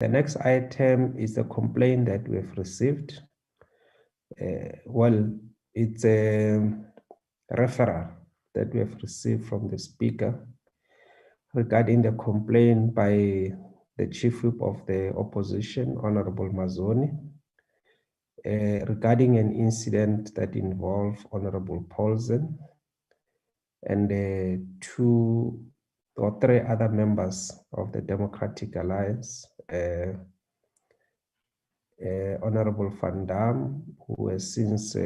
The next item is a complaint that we have received. Well, it's a referral that we have received from the Speaker regarding the complaint by the Chief Whip of the Opposition, Honorable Mazoni, regarding an incident that involved Honorable Paulsen and 2 or 3 other members of the Democratic Alliance, Honorable Van Dam, who has since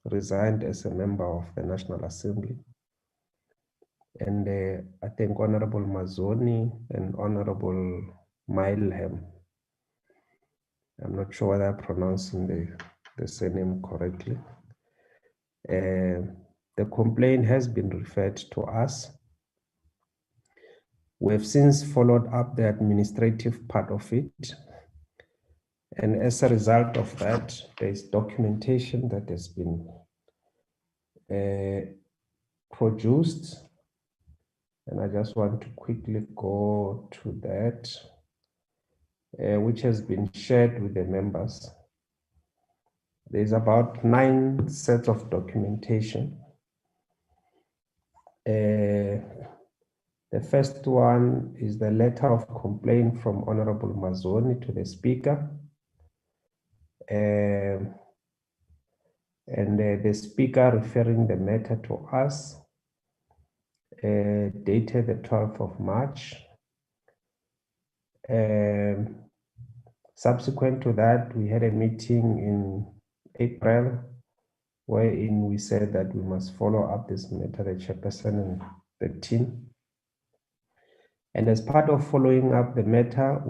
resigned as a member of the National Assembly, and I think Honorable Mazoni and Honorable Milham. I'm not sure whether I'm pronouncing the surname correctly. The complaint has been referred to us. We have since followed up the administrative part of it. And as a result of that, there is documentation that has been produced. And I just want to quickly go to that, which has been shared with the members. There's about 9 sets of documentation. The first one is the letter of complaint from Honorable Mazoni to the Speaker. And the Speaker referring the matter to us, dated the 12th of March. Subsequent to that, we had a meeting in April, wherein we said that we must follow up this matter, the chairperson and the team. And as part of following up the matter,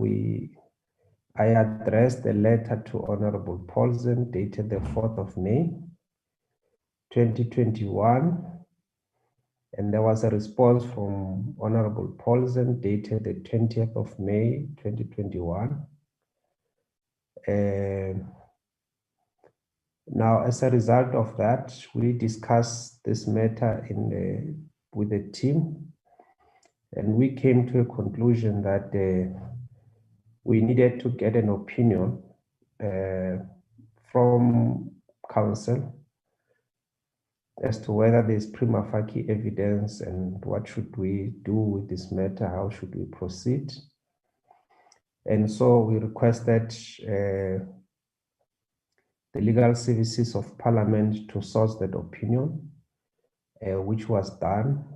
I addressed a letter to Honorable Paulsen dated the 4th of May, 2021. And there was a response from Honorable Paulsen dated the 20th of May, 2021. Now, as a result of that, we discussed this matter with the team, and we came to a conclusion that we needed to get an opinion from Counsel as to whether there's prima facie evidence and what should we do with this matter, how should we proceed. And so we requested the Legal Services of Parliament to source that opinion, which was done.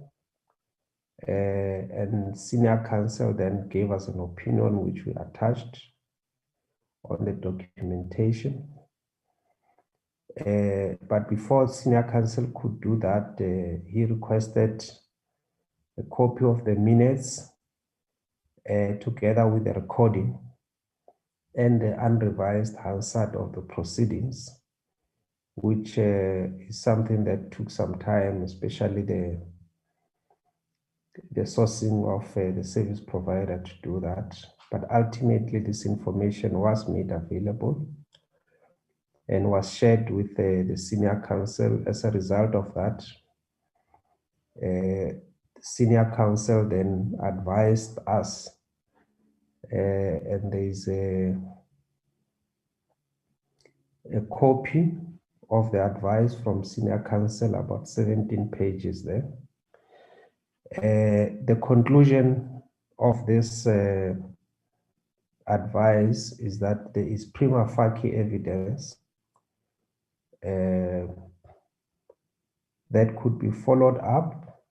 And Senior Counsel then gave us an opinion which we attached on the documentation. But before Senior Counsel could do that, he requested a copy of the minutes together with the recording and the unrevised Hansard of the proceedings, which is something that took some time, especially the sourcing of the service provider to do that. But ultimately, this information was made available and was shared with the Senior Counsel. As a result of that, the Senior Counsel then advised us, and there is a copy of the advice from Senior Counsel, about 17 pages there. The conclusion of this advice is that there is prima facie evidence that could be followed up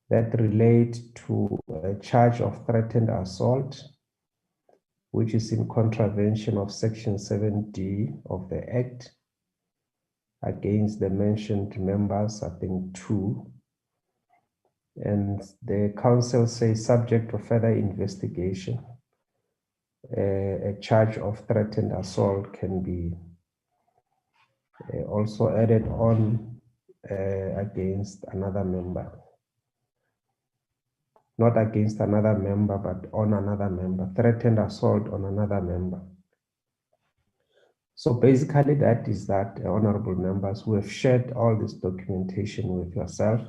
that relate to a charge of threatened assault, which is in contravention of Section 7D of the Act against the mentioned members, I think 2. And the Counsel says, subject to further investigation, a charge of threatened assault can be also added on against another member. Not against another member, but on another member. Threatened assault on another member. So basically that is that, honorable members, we have shared all this documentation with yourself.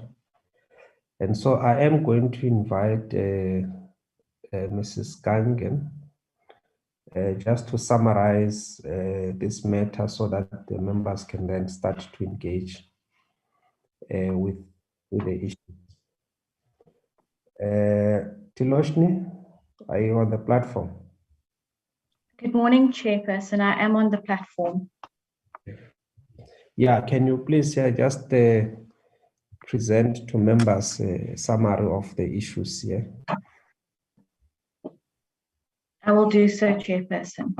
And so I am going to invite Mrs. Gangen just to summarize this matter so that the members can then start to engage with the issue. Tiloshni, are you on the platform? Good morning, Chairperson. I am on the platform. Yeah, can you please just present to members a summary of the issues here? I will do so, Chairperson.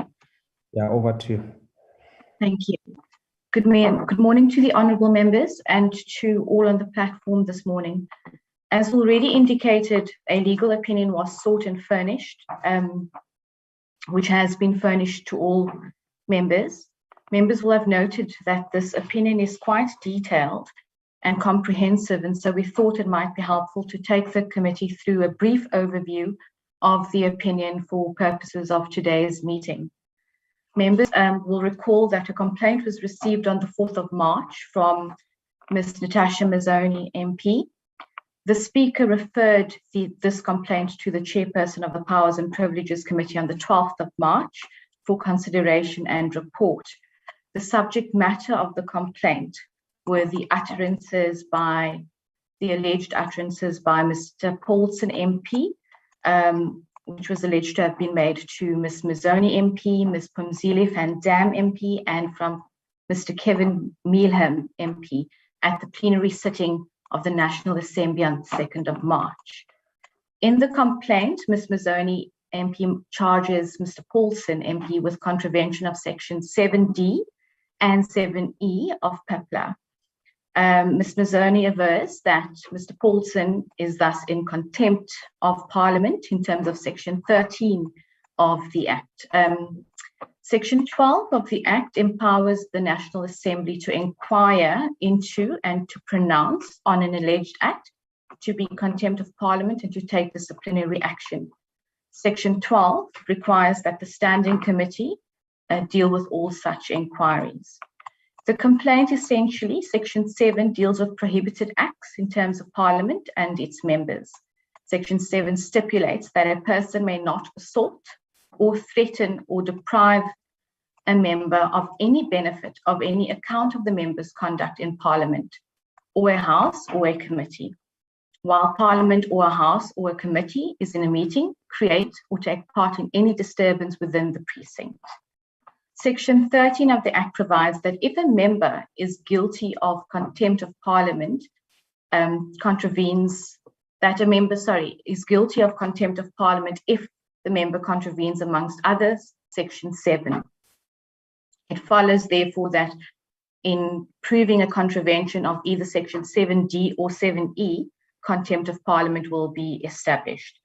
Yeah, over to you. Thank you. Good morning to the honourable members and to all on the platform this morning. As already indicated, a legal opinion was sought and furnished, which has been furnished to all members. Members will have noted that this opinion is quite detailed and comprehensive, and so we thought it might be helpful to take the committee through a brief overview of the opinion for purposes of today's meeting. Members will recall that a complaint was received on the 4th of March from Ms. Natasha Mazzoni, MP. The Speaker referred this complaint to the Chairperson of the Powers and Privileges Committee on the 12th of March for consideration and report. The subject matter of the complaint were the alleged utterances by Mr. Paulson, MP, which was alleged to have been made to Ms. Mazzoni, MP, Ms. Pumzile van Dam, MP, and from Mr. Kevin Mealham, MP, at the plenary sitting of the National Assembly on the 2nd of March. In the complaint, Ms. Mazzoni, MP, charges Mr. Paulson, MP, with contravention of Section 7D and 7E of PIPLA. Ms. Mazzoni avers that Mr. Paulson is thus in contempt of Parliament in terms of Section 13 of the Act. Section 12 of the Act empowers the National Assembly to inquire into and to pronounce on an alleged act, to be in contempt of Parliament, and to take disciplinary action. Section 12 requires that the Standing Committee deal with all such inquiries. The complaint, essentially, Section 7 deals with prohibited acts in terms of Parliament and its members. Section 7 stipulates that a person may not assault or threaten or deprive a member of any benefit of any account of the member's conduct in Parliament or a House or a committee, while Parliament or a House or a committee is in a meeting, create or take part in any disturbance within the precinct. Section 13 of the Act provides that if a member is guilty of contempt of Parliament, is guilty of contempt of Parliament if the member contravenes, amongst others, Section 7. It follows, therefore, that in proving a contravention of either Section 7D or 7E, contempt of Parliament will be established.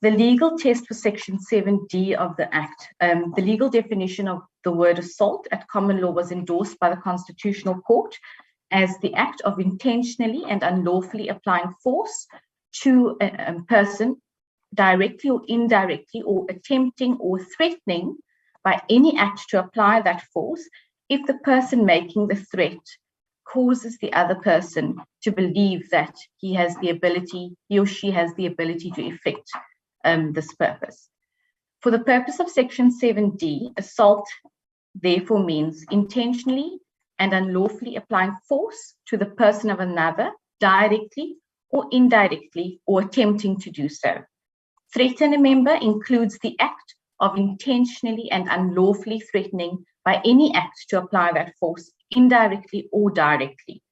The legal test for Section 7D of the Act, the legal definition of the word assault at common law was endorsed by the Constitutional Court as the act of intentionally and unlawfully applying force to a person directly or indirectly, or attempting or threatening by any act to apply that force if the person making the threat causes the other person to believe that he or she has the ability to effect this purpose. For the purpose of Section 7D, assault therefore means intentionally and unlawfully applying force to the person of another, directly or indirectly, or attempting to do so. Threaten a member includes the act of intentionally and unlawfully threatening by any act to apply that force, indirectly or directly.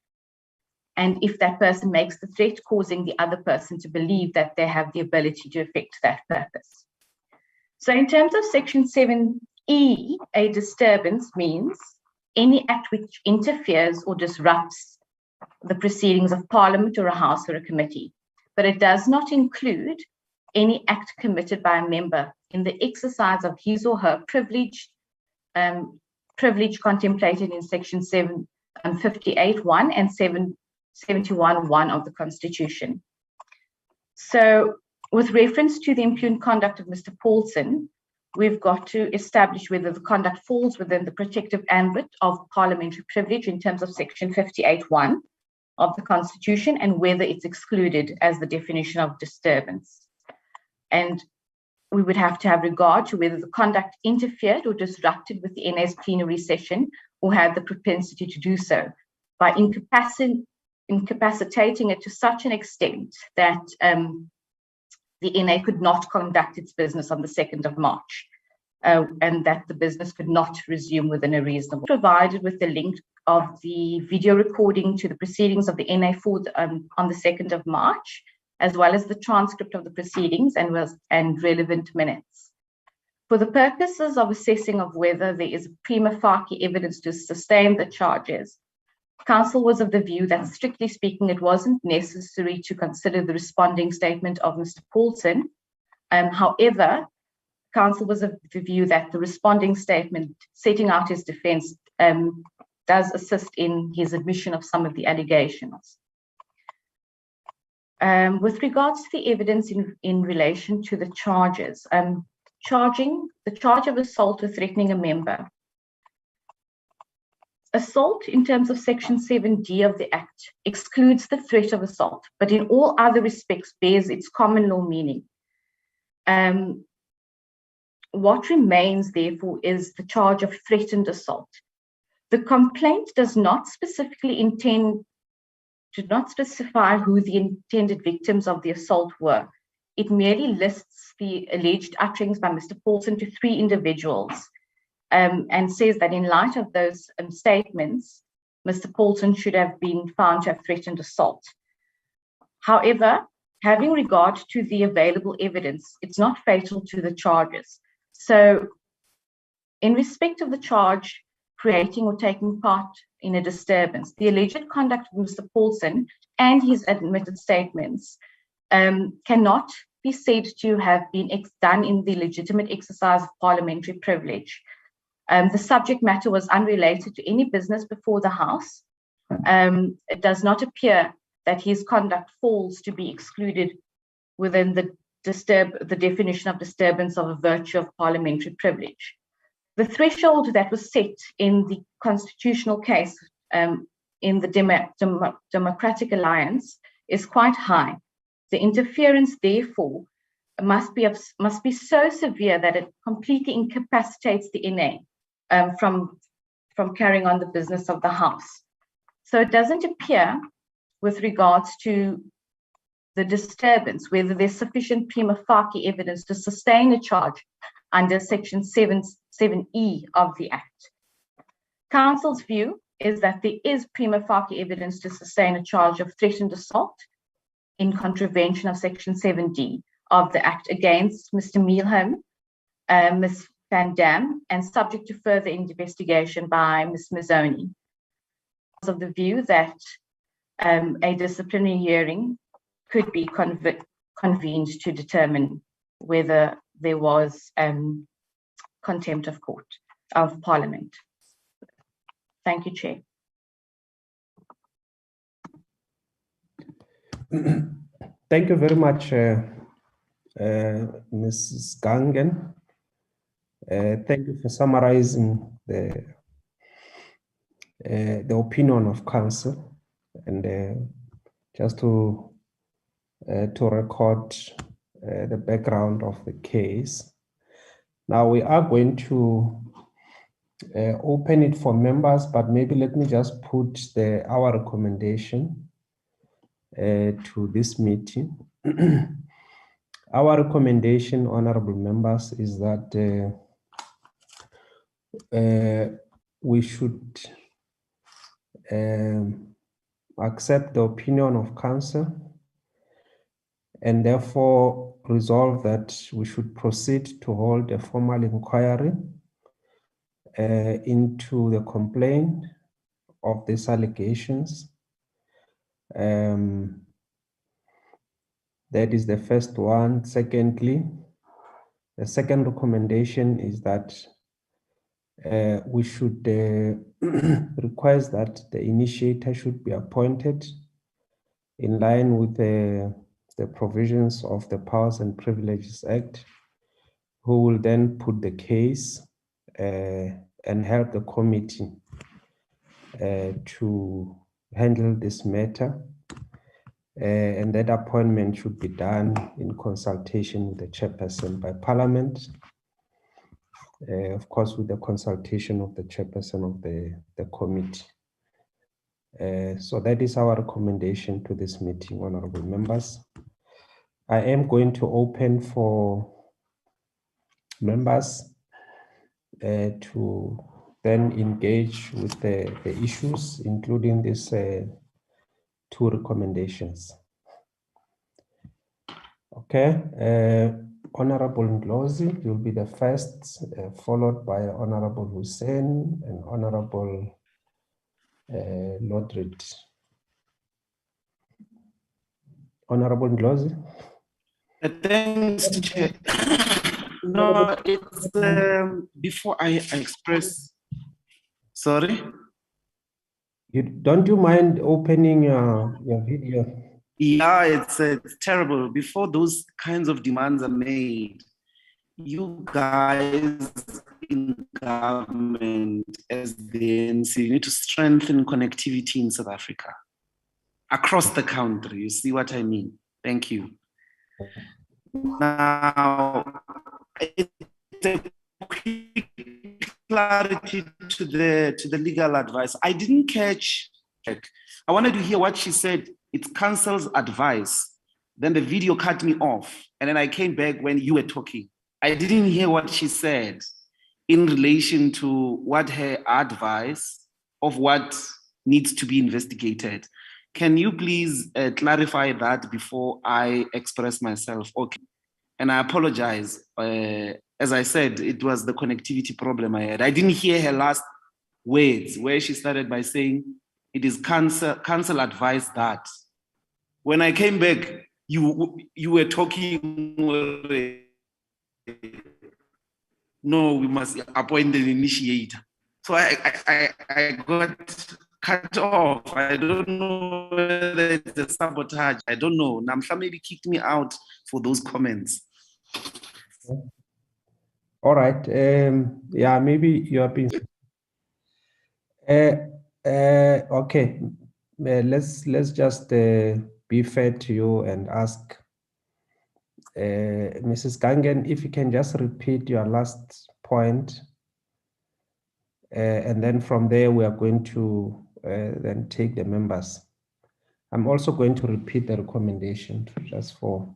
And if that person makes the threat, causing the other person to believe that they have the ability to effect that purpose. So in terms of Section 7E, a disturbance means any act which interferes or disrupts the proceedings of Parliament or a House or a committee. But it does not include any act committed by a member in the exercise of his or her privilege contemplated in Section 758(1) and 71(1) of the Constitution. So with reference to the impugned conduct of Mr. Paulson, we've got to establish whether the conduct falls within the protective ambit of parliamentary privilege in terms of Section 58(1) of the Constitution, and whether it's excluded as the definition of disturbance. And we would have to have regard to whether the conduct interfered or disrupted with the NA's plenary session or had the propensity to do so by incapacitating it to such an extent that the NA could not conduct its business on the 2nd of March and that the business could not resume within a reasonable. Provided with the link of the video recording to the proceedings of the NA on the 2nd of March, as well as the transcript of the proceedings and relevant minutes. For the purposes of assessing of whether there is prima facie evidence to sustain the charges, Counsel was of the view that, strictly speaking, it wasn't necessary to consider the responding statement of Mr. Paulson. However, Counsel was of the view that the responding statement setting out his defense does assist in his admission of some of the allegations. With regards to the evidence in relation to the charges, the charge of assault or threatening a member. Assault in terms of Section 7D of the Act excludes the threat of assault, but in all other respects bears its common law meaning. What remains, therefore, is the charge of threatened assault. The complaint does not specifically specify who the intended victims of the assault were. It merely lists the alleged utterings by Mr. Paulson to 3 individuals and says that in light of those statements, Mr. Paulson should have been found to have threatened assault. However, having regard to the available evidence, it's not fatal to the charges. So in respect of the charge creating or taking part in a disturbance, the alleged conduct of Mr. Paulson and his admitted statements cannot be said to have been done in the legitimate exercise of parliamentary privilege. The subject matter was unrelated to any business before the House. It does not appear that his conduct falls to be excluded within the definition of disturbance of a virtue of parliamentary privilege. The threshold that was set in the constitutional case in the Democratic Alliance is quite high. The interference, therefore, must be so severe that it completely incapacitates the NA from carrying on the business of the House. So it doesn't appear, with regards to the disturbance, whether there's sufficient prima facie evidence to sustain a charge under Section 7E of the Act. Counsel's view is that there is prima facie evidence to sustain a charge of threatened assault in contravention of Section 7D of the Act against Mr. Meelholm, Ms. Van Dam, and subject to further investigation by Ms. Mazzoni. Of the view that a disciplinary hearing could be convened to determine whether there was contempt of court, of Parliament. Thank you, Chair. Thank you very much, Mrs. Gangen. Thank you for summarizing the opinion of Counsel, and just to record the background of the case. Now we are going to open it for members, but maybe let me just put our recommendation to this meeting. Our recommendation, honorable members, is that we should accept the opinion of Counsel and therefore resolve that we should proceed to hold a formal inquiry into the complaint of these allegations. That is the first one. Secondly, the second recommendation is that we should request that the initiator should be appointed in line with the provisions of the Powers and Privileges Act, who will then put the case and help the committee to handle this matter. and that appointment should be done in consultation with the chairperson by Parliament, of course, with the consultation of the chairperson of the committee. So that is our recommendation to this meeting, honorable members. I am going to open for members to then engage with the issues, including these two recommendations. Okay, Honorable Ndlozi, you'll be the first, followed by Honorable Hussein and Honorable Lodred. Honorable Ndlozi. Thanks, Chair. No, it's before I express. Sorry. Don't you mind opening your video? Yeah, it's terrible. Before those kinds of demands are made, you guys in government as the ANC, you need to strengthen connectivity in South Africa, across the country. You see what I mean? Thank you. Now, it's a quick clarity to the legal advice. I didn't catch it. I wanted to hear what she said. It's counsel's advice. Then the video cut me off. And then I came back when you were talking. I didn't hear what she said in relation to what her advice of what needs to be investigated. Can you please clarify that before I express myself? Okay. And I apologize. As I said, it was the connectivity problem I had. I didn't hear her last words where she started by saying, it is counsel advice that. When I came back, you were talking already. No, we must appoint an initiator. So I got cut off. I don't know whether it's a sabotage. I don't know. Namhla maybe kicked me out for those comments. All right. Yeah, maybe you have been. Okay. Let's just be fair to you and ask Mrs. Gangen, if you can just repeat your last point. And then from there, we are going to then take the members. I'm also going to repeat the recommendation just for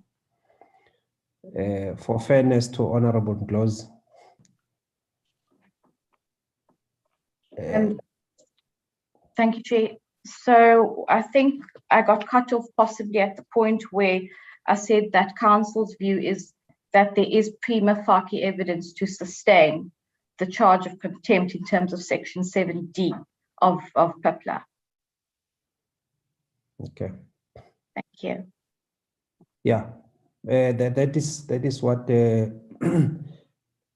fairness to Honorable Ndlozi. Thank you, Chair. So I think I got cut off possibly at the point where I said that Council's view is that there is prima facie evidence to sustain the charge of contempt in terms of Section 7D of PIPLA. Okay. Thank you. Yeah, that is what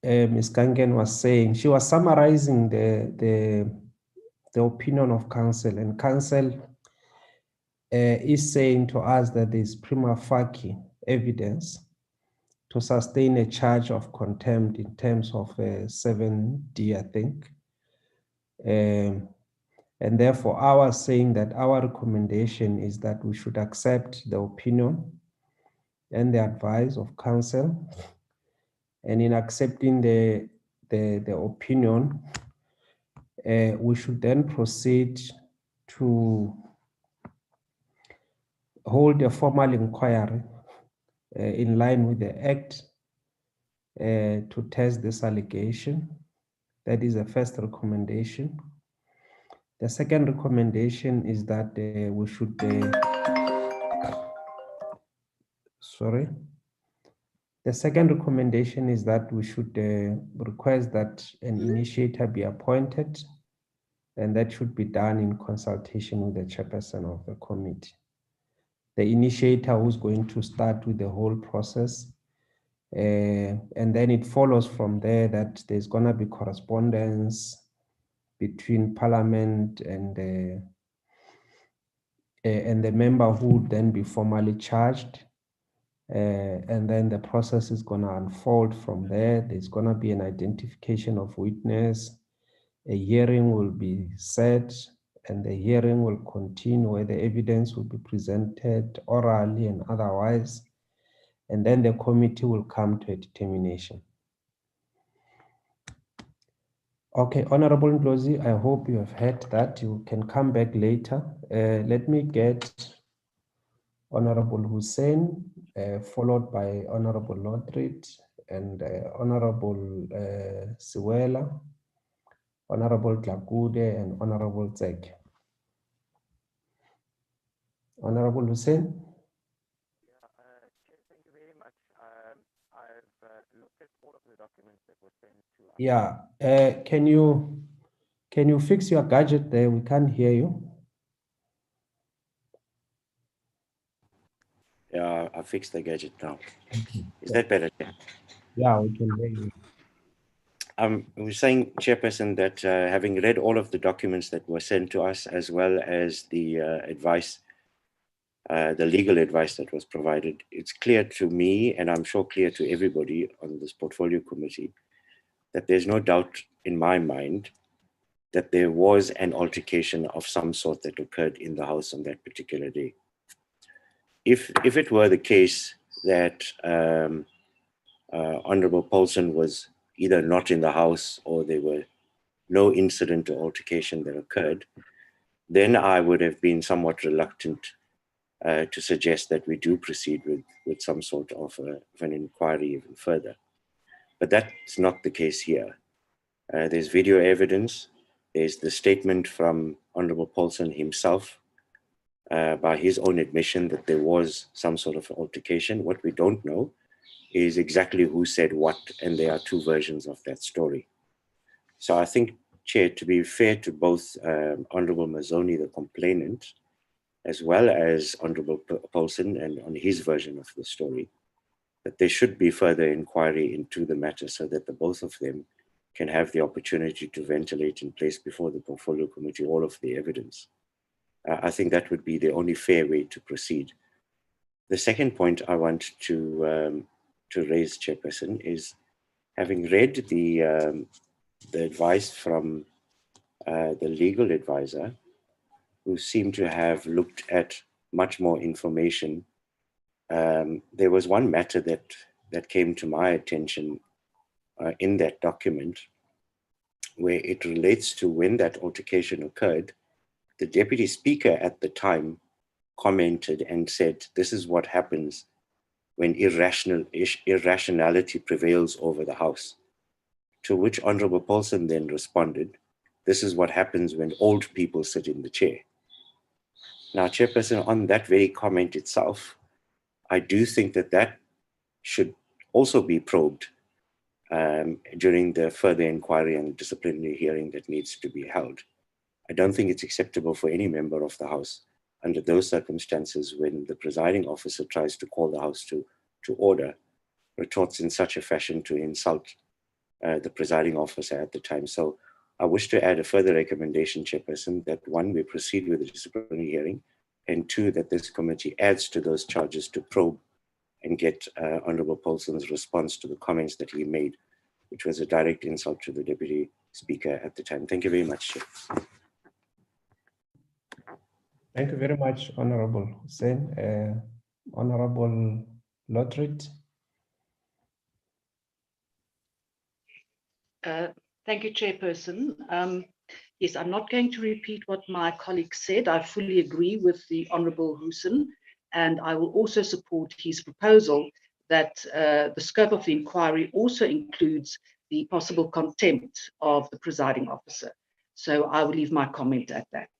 Ms. Gangen was saying. She was summarizing the opinion of Counsel, and Counsel is saying to us that there is prima facie evidence to sustain a charge of contempt in terms of 7D, I think. And therefore, our saying that our recommendation is that we should accept the opinion and the advice of Counsel. And in accepting the opinion, we should then proceed to hold a formal inquiry in line with the Act to test this allegation. That is the first recommendation. The second recommendation is that we should, The second recommendation is that we should request that an initiator be appointed, and that should be done in consultation with the chairperson of the committee. The initiator who's going to start with the whole process, and then it follows from there that there's going to be correspondence between Parliament and the member who would then be formally charged. And then the process is going to unfold from there. There's going to be an identification of witness. A hearing will be set, and the hearing will continue where the evidence will be presented orally and otherwise, and then the committee will come to a determination. Okay, Honorable Ndlozi, I hope you have heard that. You can come back later. Let me get Honorable Hussein, followed by Honorable Lotrit and Honorable Siwela, Honorable Tlakude, and Honorable Tsek. Honorable Hussein. Thank you very much. I've looked at all of the documents that were sent to us. Yeah, can you fix your gadget there? We can't hear you. Yeah, I fixed the gadget now. Is that better? Yeah, we can hear you. I was saying, Chairperson, that having read all of the documents that were sent to us, as well as the advice, the legal advice that was provided, it's clear to me, and I'm sure clear to everybody on this portfolio committee, that there's no doubt in my mind that there was an altercation of some sort that occurred in the house on that particular day. If it were the case that Honorable Paulson was either not in the house or there were no incident or altercation that occurred, then I would have been somewhat reluctant to suggest that we do proceed with some sort of an inquiry even further. But that's not the case here. There's video evidence. There's the statement from Honorable Paulson himself by his own admission that there was some sort of altercation. What we don't know is exactly who said what, and there are two versions of that story. So I think, Chair, to be fair to both Honorable Mazzoni, the complainant, as well as Honorable Paulson and on his version of the story, that there should be further inquiry into the matter so that the both of them can have the opportunity to ventilate and place before the portfolio committee all of the evidence. I think that would be the only fair way to proceed. The second point I want to raise, Chairperson, is having read the advice from the legal advisor, who seemed to have looked at much more information. There was one matter that came to my attention in that document, where it relates to when that altercation occurred. The Deputy Speaker at the time commented and said, "This is what happens when irrationality prevails over the House." To which Honorable Paulson then responded, "This is what happens when old people sit in the chair." Now, Chairperson, on that very comment itself, I do think that should also be probed during the further inquiry and disciplinary hearing that needs to be held. I don't think it's acceptable for any member of the House under those circumstances when the presiding officer tries to call the House to order, retorts in such a fashion to insult the presiding officer at the time. So I wish to add a further recommendation, Chairperson, that one, we proceed with the disciplinary hearing, and two, that this committee adds to those charges to probe and get Honorable Paulson's response to the comments that he made, which was a direct insult to the Deputy Speaker at the time. Thank you very much, Chair. Thank you very much, Honorable Hussein. Honorable Lotrit. Thank you, Chairperson. Yes, I'm not going to repeat what my colleague said. I fully agree with the Honorable Hussein, and I will also support his proposal that the scope of the inquiry also includes the possible contempt of the presiding officer. So I will leave my comment at that.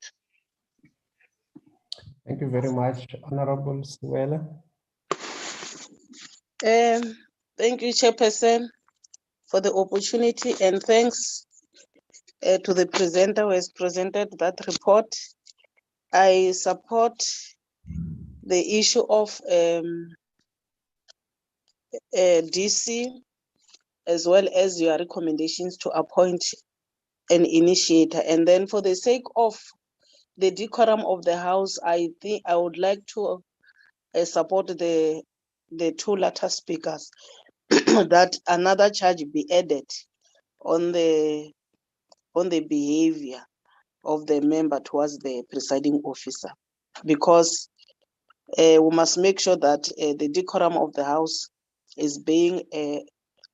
Thank you very much, Honorable Siwela. Thank you, Chairperson, for the opportunity, and thanks to the presenter who has presented that report. I support the issue of DC, as well as your recommendations to appoint an initiator. And then for the sake of the decorum of the House, I think I would like to support the two latter speakers that another charge be added on the behavior. of the member towards the presiding officer, because we must make sure that the decorum of the House is being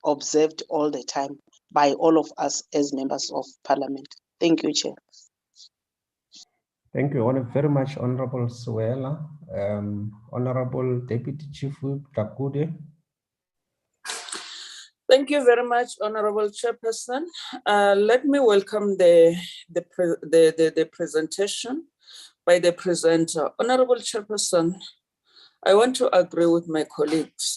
observed all the time by all of us as members of Parliament. Thank you, Chair. Thank you very much, Honorable Suela. Honorable Deputy Chief Whip Takude. Thank you very much, Honorable Chairperson. Let me welcome the presentation by the presenter. Honorable Chairperson, I want to agree with my colleagues.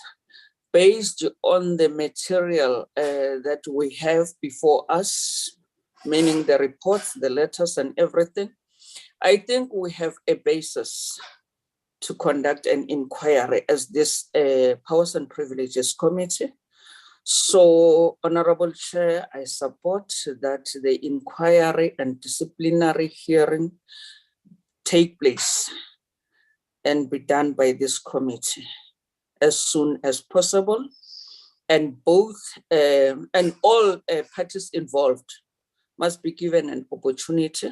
Based on the material that we have before us, meaning the reports, the letters and everything, I think we have a basis to conduct an inquiry as this Powers and Privileges Committee. So, Honorable Chair, I support that the inquiry and disciplinary hearing take place and be done by this committee as soon as possible, and both and all parties involved must be given an opportunity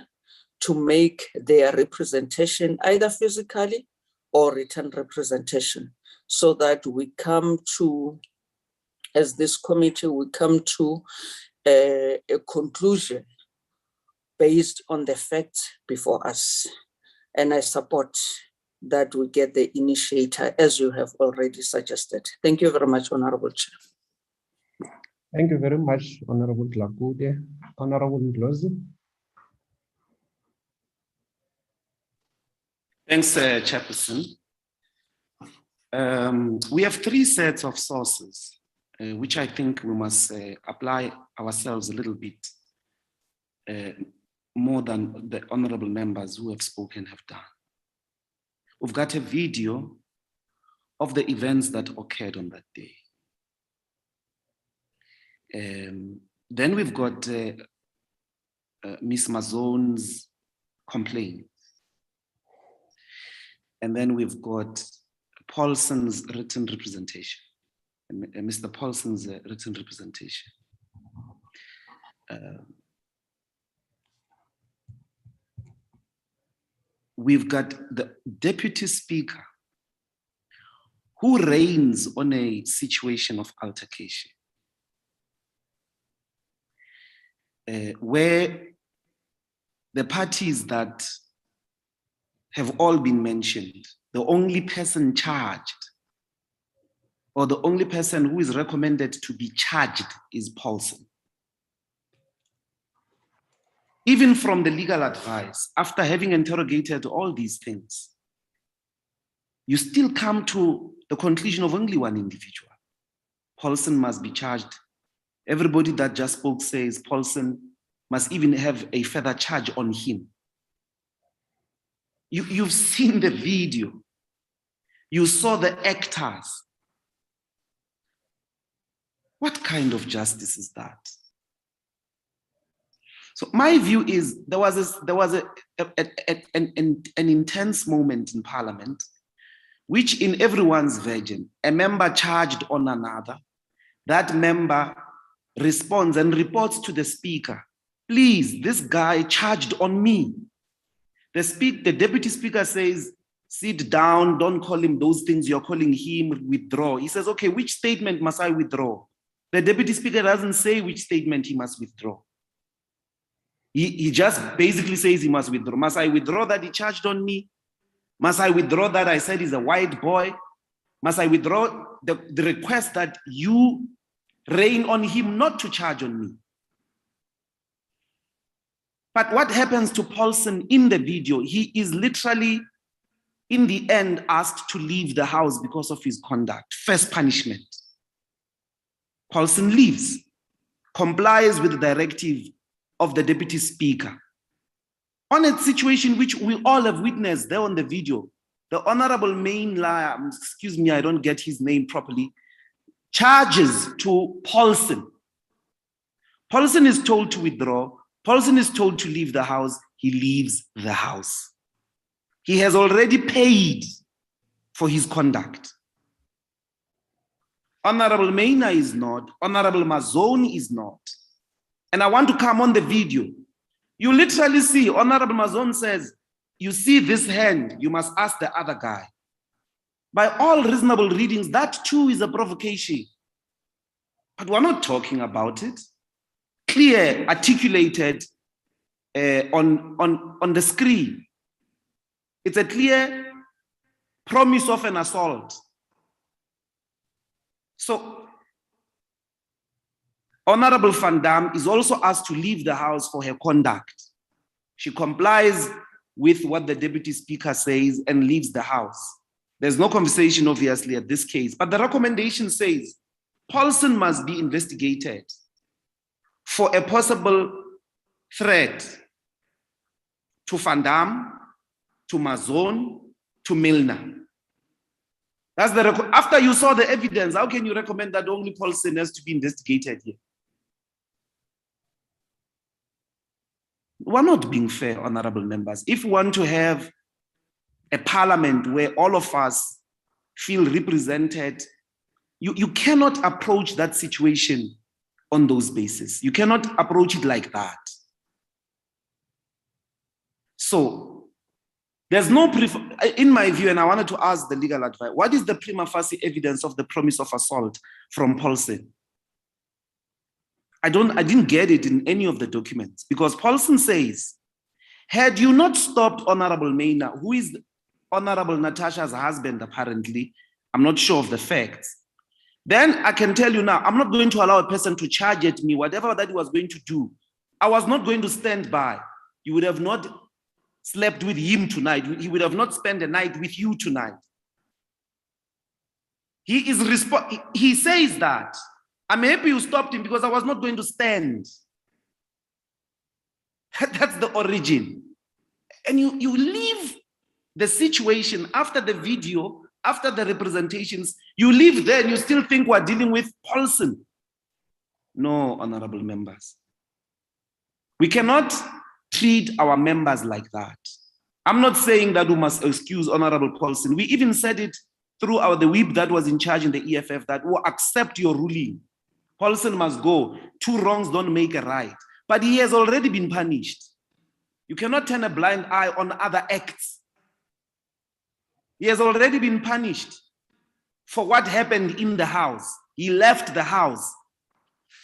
to make their representation, either physically or written representation, so that we come to, as this committee, we come to a conclusion based on the facts before us. And I support that we get the initiator, as you have already suggested. Thank you very much, Honorable Chair. Thank you very much, Honorable Takude. Honorable Ndlozi. Thanks, Chairperson. We have three sets of sources, which I think we must apply ourselves a little bit more than the honorable members who have spoken have done. We've got a video of the events that occurred on that day. Then we've got Ms. Mazone's complaint. And then we've got Paulson's written representation, Mr. Paulson's written representation. We've got the Deputy Speaker who reigns on a situation of altercation, where the parties that have all been mentioned, the only person charged or the only person who is recommended to be charged is Paulson. Even from the legal advice, after having interrogated all these things, you still come to the conclusion of only one individual. Paulson must be charged. Everybody that just spoke says Paulson must even have a further charge on him. You've seen the video. You saw the actors. What kind of justice is that? So my view is there was an intense moment in Parliament, which in everyone's version, a member charged on another, that member responds and reports to the Speaker, please, this guy charged on me. The Deputy Speaker says, sit down, don't call him those things you're calling him, withdraw. He says, okay, which statement must I withdraw? The Deputy Speaker doesn't say which statement he must withdraw. He just basically says he must withdraw. Must I withdraw that he charged on me? Must I withdraw that I said he's a white boy? Must I withdraw the request that you reign on him not to charge on me? But what happens to Paulson in the video? He is literally, in the end, asked to leave the house because of his conduct. First punishment. Paulson leaves, complies with the directive of the Deputy Speaker. On a situation which we all have witnessed there on the video, the Honorable Mainlier, excuse me, I don't get his name properly, charges to Paulson. Paulson is told to withdraw. Paulson is told to leave the house. He leaves the house. He has already paid for his conduct. Honorable Maina is not. Honorable Mazone is not. And I want to come on the video You literally see, Honorable Mazon says, you see this hand, you must ask the other guy. By all reasonable readings, that too is a provocation. But we're not talking about it. Clear, articulated on the screen. It's a clear promise of an assault. So, Honorable Van Dam is also asked to leave the house for her conduct. She complies with what the Deputy Speaker says and leaves the house. There's no conversation, obviously, at this case, but the recommendation says Paulson must be investigated for a possible threat to Van Dam, to Mazon, to Milner. That's the after you saw the evidence, how can you recommend that only Paulson has to be investigated here? We're not being fair, honorable members. If we want to have a parliament where all of us feel represented, you cannot approach that situation on those bases. You cannot approach it like that. So there's no, in my view, and I wanted to ask the legal advice, what is the prima facie evidence of the promise of assault from Paulson? I didn't get it in any of the documents, because Paulson says, had you not stopped Honorable Maina, who is Honorable Natasha's husband, apparently, I'm not sure of the facts, then I can tell you now, I'm not going to allow a person to charge at me, whatever that he was going to do. I was not going to stand by. You would have not slept with him tonight. He would have not spent the night with you tonight. He says that. I'm happy you stopped him because I was not going to stand. That's the origin. And you leave the situation after the video, after the representations, you leave there and you still think we're dealing with Paulson. No, honorable members. We cannot treat our members like that. I'm not saying that we must excuse Honorable Paulson. We even said it throughout the whip that was in charge in the EFF that we'll accept your ruling. Paulson must go. 2 wrongs don't make a right. But he has already been punished. You cannot turn a blind eye on other acts. He has already been punished for what happened in the house. He left the house.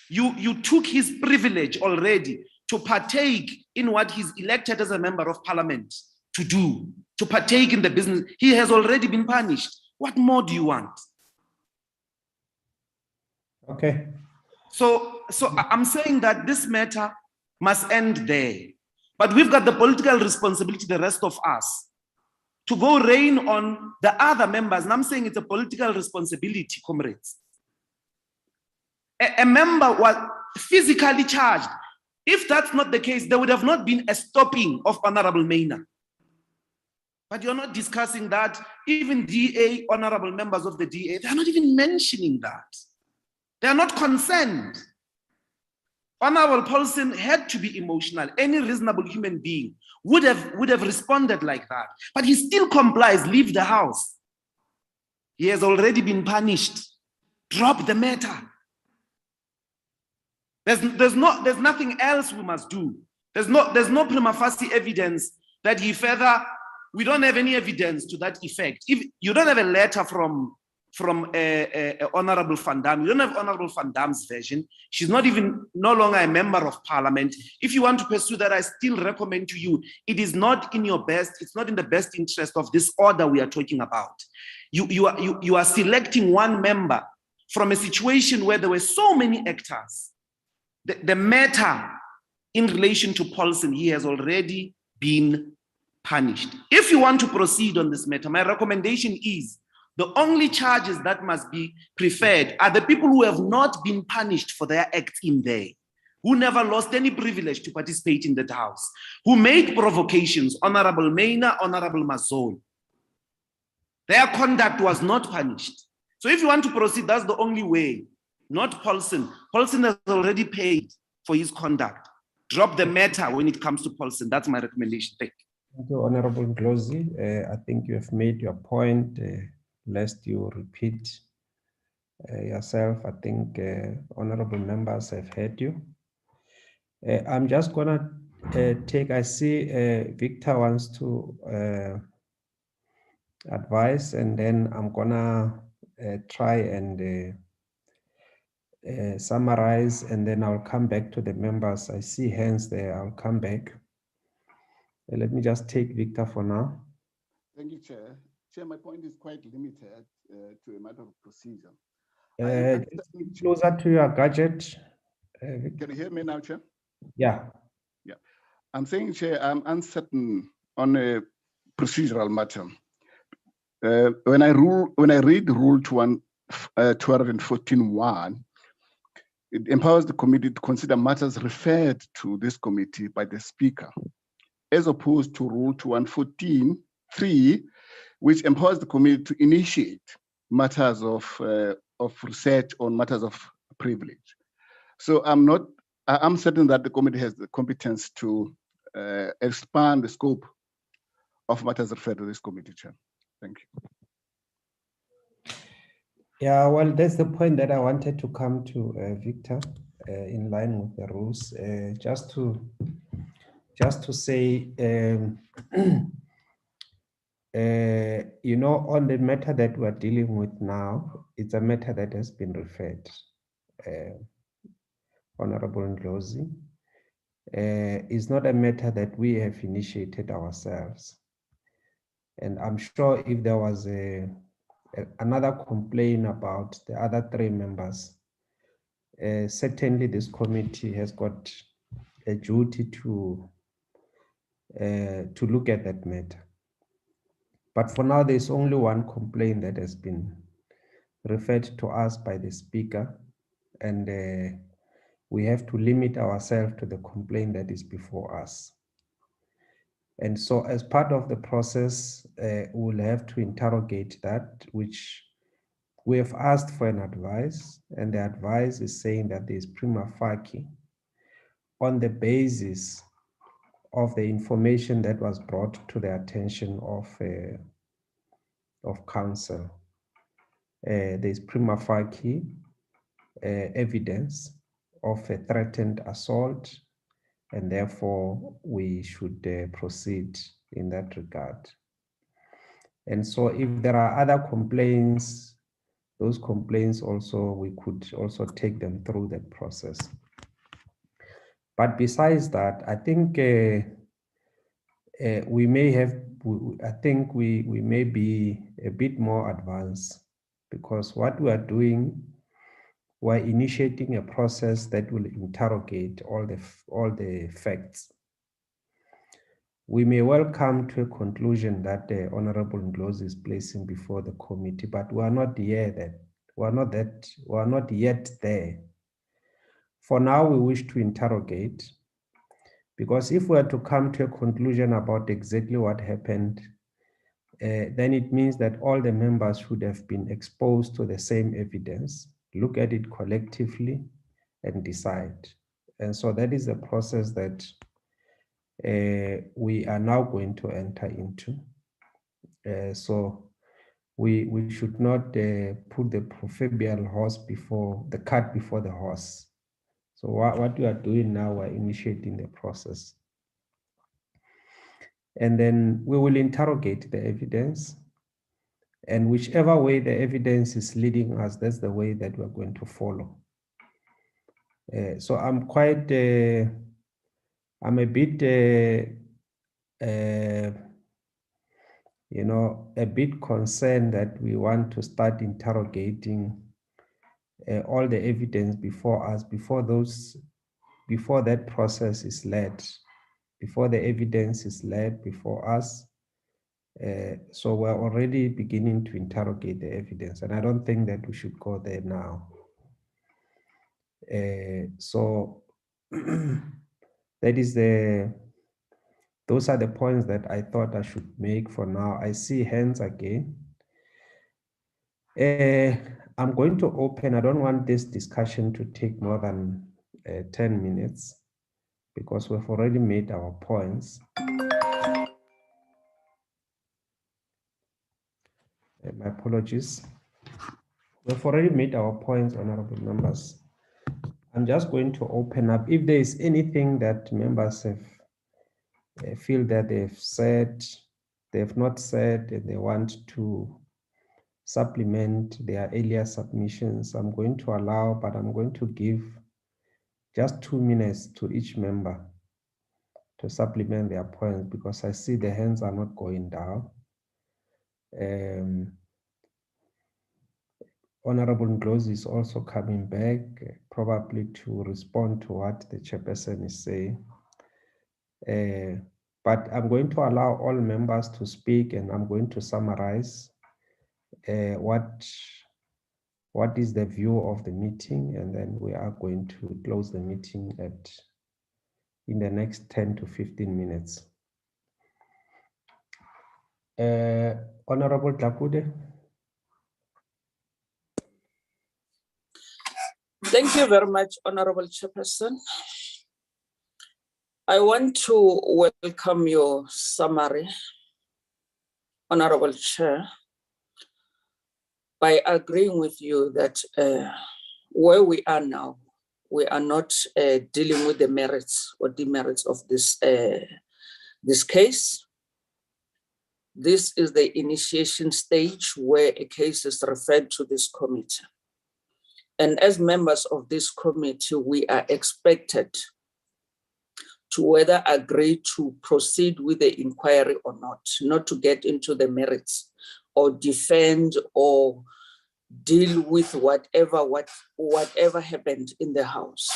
You took his privilege already to partake in what he's elected as a member of parliament to do, to partake in the business. He has already been punished. What more do you want? Okay. So I'm saying that this matter must end there. But we've got the political responsibility, the rest of us, to go rain on the other members. And I'm saying it's a political responsibility, comrades. A member was physically charged. If that's not the case, there would have not been a stopping of Honorable Maina. But you're not discussing that. Even DA, honorable members of the DA, they're not even mentioning that. They're not concerned. Honorable Paulson had to be emotional. Any reasonable human being would have responded like that. But he still complies, leave the house. He has already been punished. Drop the matter. There's nothing else we must do. There's no prima facie evidence that he further, we don't have any evidence to that effect. If you don't have a letter from Honorable Van Dam, you don't have Honorable Van Dam's version. She's no longer a member of parliament. If you want to pursue that, I still recommend to you, it is not in your best, it's not in the best interest of this order we are talking about. You are selecting one member from a situation where there were so many actors. The matter in relation to Paulson, he has already been punished. If you want to proceed on this matter, my recommendation is the only charges that must be preferred are the people who have not been punished for their acts in there, who never lost any privilege to participate in that house, who made provocations, Honorable Maina, Honorable Mazon. Their conduct was not punished. So if you want to proceed, that's the only way. Not Paulson. Paulson has already paid for his conduct. Drop the matter when it comes to Paulson. That's my recommendation. Thank you. Thank you, Honorable Ndlozi. I think you have made your point, lest you repeat yourself. I think honorable members have heard you. I'm just gonna take, I see Victor wants to advise, and then I'm gonna try and summarize, and then I'll come back to the members. I see hands there, I'll come back. Let me just take Victor for now. Thank you, Chair. Chair, my point is quite limited to a matter of procedure. Closer to your gadget. Can you hear me now, Chair? Yeah. Yeah. I'm saying, Chair, I'm uncertain on a procedural matter. When I read Rule 214.1, it empowers the committee to consider matters referred to this committee by the Speaker, as opposed to Rule 214.3, which empowers the committee to initiate matters of research on matters of privilege. So I'm certain that the committee has the competence to expand the scope of matters referred to this committee, Chair. Thank you. Yeah, well, that's the point that I wanted to come to, Victor, in line with the rules, just to say, you know, on the matter that we're dealing with now, it's a matter that has been referred, Honorable Ndlozi. It's not a matter that we have initiated ourselves. And I'm sure if there was another complaint about the other 3 members, certainly this committee has got a duty to look at that matter. But for now, there's only one complaint that has been referred to us by the Speaker, and we have to limit ourselves to the complaint that is before us. And so as part of the process, we'll have to interrogate that, which we have asked for an advice, and the advice is saying that there is prima facie, on the basis of the information that was brought to the attention of counsel, there is prima facie evidence of a threatened assault, and therefore we should proceed in that regard. And so if there are other complaints, those complaints also, we could also take them through that process. But besides that, I think we may have, I think we may be a bit more advanced, because what we are doing, we're initiating a process that will interrogate all the facts. We may well come to a conclusion that the Honorable Ndlozi is placing before the committee, but we are not yet there. For now, we wish to interrogate, because if we are to come to a conclusion about exactly what happened, then it means that all the members should have been exposed to the same evidence, look at it collectively, and decide. And so that is a process that we are now going to enter into. So we should not put the proverbial horse before the cart before the horse. So what we are doing now, we're initiating the process. And then we will interrogate the evidence, and whichever way the evidence is leading us, that's the way that we're going to follow. So I'm quite, I'm a bit, you know, a bit concerned that we want to start interrogating all the evidence before us, before that process is led, before the evidence is led before us. So we're already beginning to interrogate the evidence, and I don't think that we should go there now. So that is those are the points that I thought I should make for now. I see hands again. I'm going to open, I don't want this discussion to take more than 10 minutes, because we've already made our points. My apologies. We've already made our points, honorable members. I'm just going to open up. If there is anything that members have feel that they've not said and they want to supplement their earlier submissions, I'm going to allow, but I'm going to give just 2 minutes to each member to supplement their points, because I see the hands are not going down. Honorable Ndlozi is also coming back, probably to respond to what the chairperson is saying. But I'm going to allow all members to speak, and I'm going to summarize what is the view of the meeting, and then we are going to close the meeting in the next 10 to 15 minutes. Honorable Tlakude. Thank you very much, Honorable Chairperson. I want to welcome your summary, Honorable Chair, by agreeing with you that where we are now, we are not dealing with the merits or demerits of this case. This is the initiation stage where a case is referred to this committee. And as members of this committee, we are expected to whether agree to proceed with the inquiry or not to get into the merits or defend or deal with whatever happened in the House.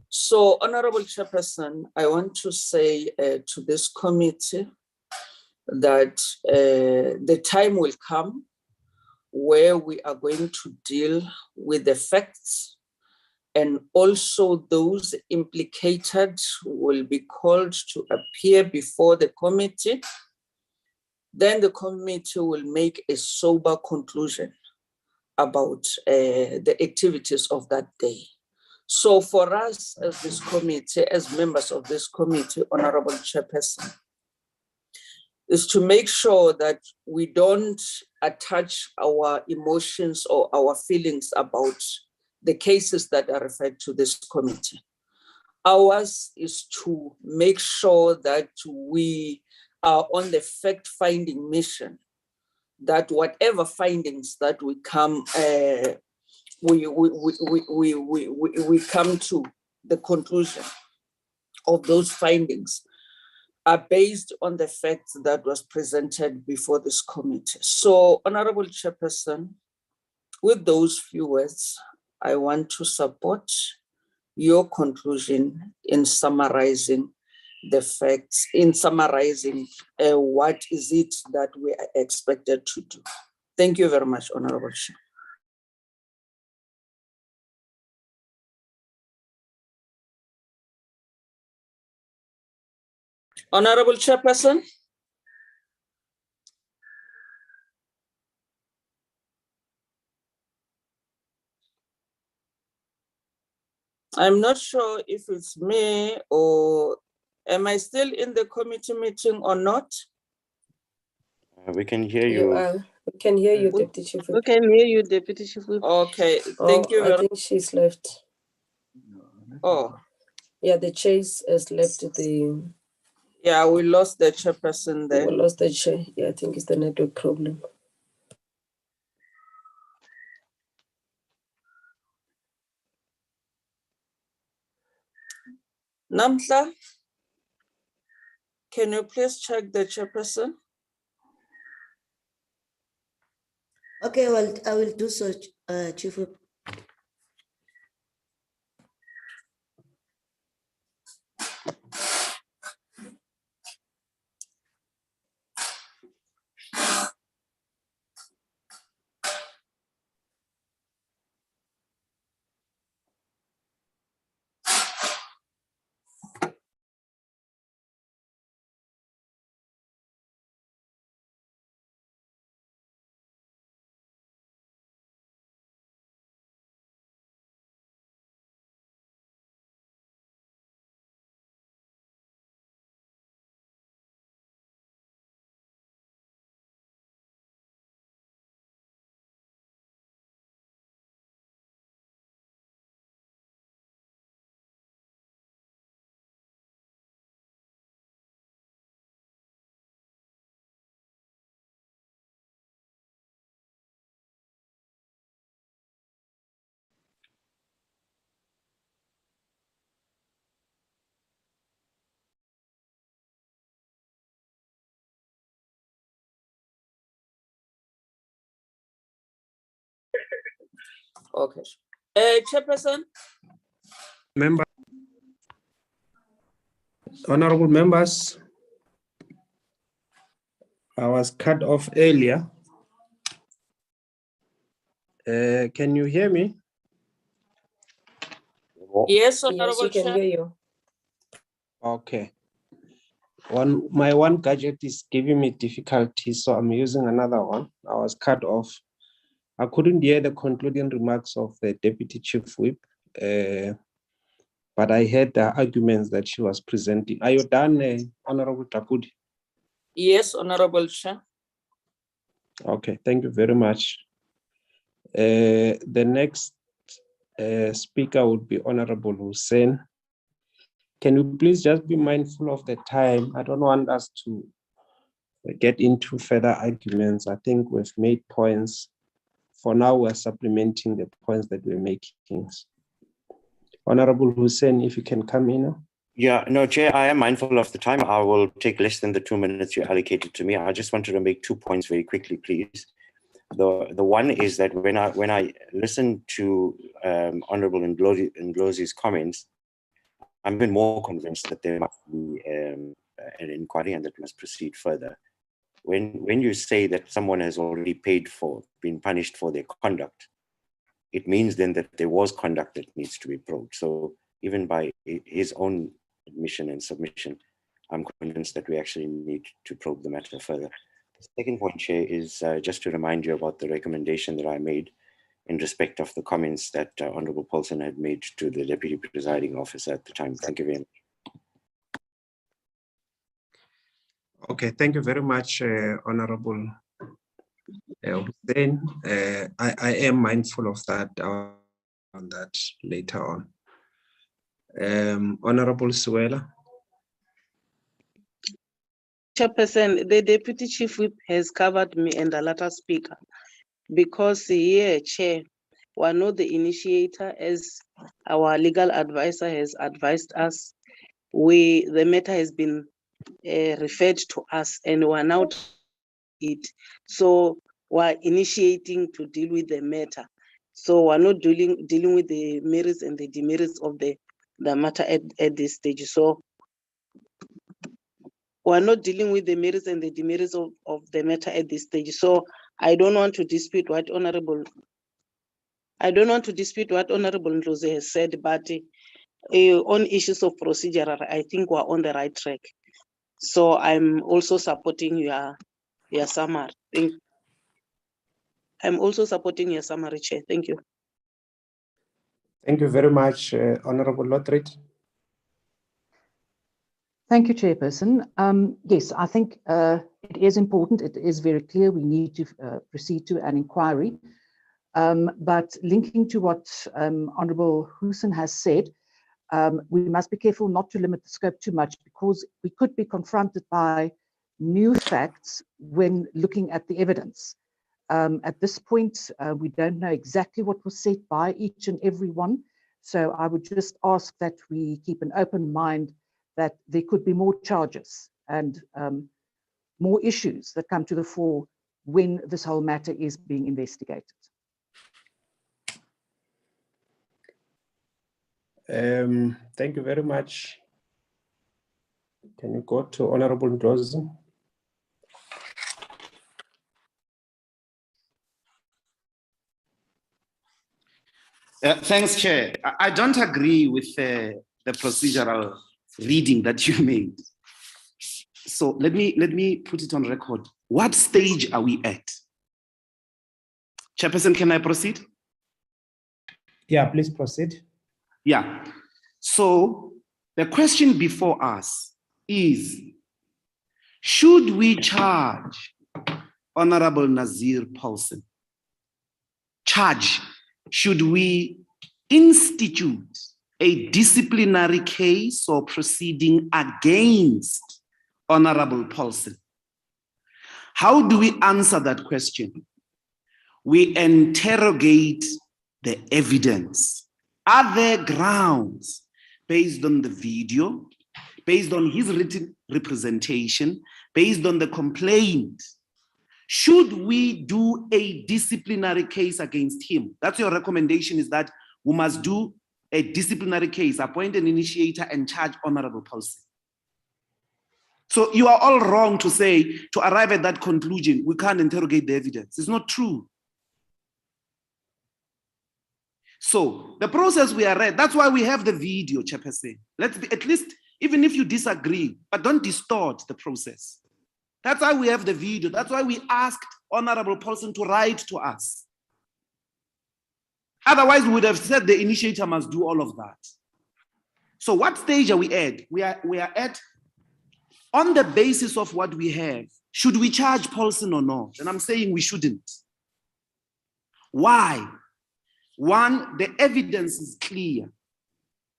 So, Honorable Chairperson, I want to say to this committee that the time will come where we are going to deal with the facts, and also those implicated will be called to appear before the committee. Then the committee will make a sober conclusion about the activities of that day. So for us as this committee, as members of this committee, Honorable Chairperson, is to make sure that we don't attach our emotions or our feelings about the cases that are referred to this committee. Ours is to make sure that we are on the fact-finding mission, that whatever findings that we come, we come to the conclusion of those findings are based on the facts that was presented before this committee. So, Honorable Chairperson, with those few words, I want to support your conclusion in summarizing the facts, in summarizing what is it that we are expected to do. Thank you very much, Honorable Chair. Honorable Chairperson. I'm not sure if it's me or am I still in the committee meeting or not? We can hear you. We can hear you, Deputy Chief Whip. We can hear you, Deputy Chief Whip. Okay, thank you. I think she's left. Oh. Yeah, the chase has left the... Yeah, we lost the chairperson there. We lost the chair. Yeah, I think it's the network problem. Namhla, can you please check the chairperson? Okay, well, I will do so, Chief Whip. Okay. Chairperson? Member, honorable members, I was cut off earlier. Can you hear me? Yes, Yes, Honorable we can Chair. hear you. Okay. My one gadget is giving me difficulty, so I'm using another one. I was cut off. I couldn't hear the concluding remarks of the Deputy Chief Whip, but I heard the arguments that she was presenting. Are you done, Honorable Takudi? Yes, Honorable Chair. Okay, thank you very much. The next speaker would be Honorable Hussein. Can you please just be mindful of the time? I don't want us to get into further arguments. I think we've made points. For now, we're supplementing the points that we're making. Honorable Hussein, if you can come in. Yeah, no, Chair, I am mindful of the time. I will take less than the 2 minutes you allocated to me. I just wanted to make 2 points very quickly, please. The one is that when I listened to Honorable Ndlozi's comments, I'm even more convinced that there must be an inquiry and that we must proceed further. When you say that someone has already been punished for their conduct, it means then that there was conduct that needs to be probed. So even by his own admission and submission, I'm convinced that we actually need to probe the matter further. The second point, Chair, is just to remind you about the recommendation that I made in respect of the comments that Honorable Paulson had made to the Deputy Presiding Officer at the time. Thank you very much. Okay, thank you very much, Honorable Hussein. I am mindful of that, on that later on. Honorable Suela. Chairperson, the Deputy Chief Whip has covered me and the latter speaker because here, Chair, we are not the initiator, as our legal advisor has advised us. The matter has been referred to us and we are now it. So we are initiating to deal with the matter. So we're not dealing with the merits and the demerits of the matter at this stage. So we're not dealing with the merits and the demerits of the matter at this stage. So I don't want to dispute what Honorable Ndlozi has said, but on issues of procedure, I think we're on the right track. So I'm also supporting your summary. I'm also supporting your summary, Chair. Thank you. Thank you very much, Honorable Lothrit. Thank you, Chairperson. Yes, I think it is important. It is very clear we need to proceed to an inquiry. But linking to what Honorable Hussein has said, we must be careful not to limit the scope too much because we could be confronted by new facts when looking at the evidence. At this point, we don't know exactly what was said by each and every one. So I would just ask that we keep an open mind that there could be more charges and more issues that come to the fore when this whole matter is being investigated. Thank you very much. Can you go to Honorable Ndlozi? Thanks, Chair. I don't agree with the procedural reading that you made. So let me put it on record. What stage are we at? Chairperson, can I proceed? Yeah, please proceed. Yeah. So the question before us is, should we charge Honorable Nazir Paulson? Should we institute a disciplinary case or proceeding against Honorable Paulson? How do we answer that question? We interrogate the evidence. Are there grounds based on the video, based on his written representation, based on the complaint, Should we do a disciplinary case against him? That's your recommendation, is that we must do a disciplinary case, appoint an initiator and charge Honorable Paulson. So you are all wrong to say, to arrive at that conclusion, we can't interrogate the evidence. It's not true. So the process we are at, that's why we have the video, Chairperson. Let's be, at least, even if you disagree, but don't distort the process. That's why we have the video. That's why we asked Honorable Paulson to write to us. Otherwise, we would have said the initiator must do all of that. So what stage are we at? We are at, on the basis of what we have, should we charge Paulson or not? And I'm saying we shouldn't. Why? One, the evidence is clear.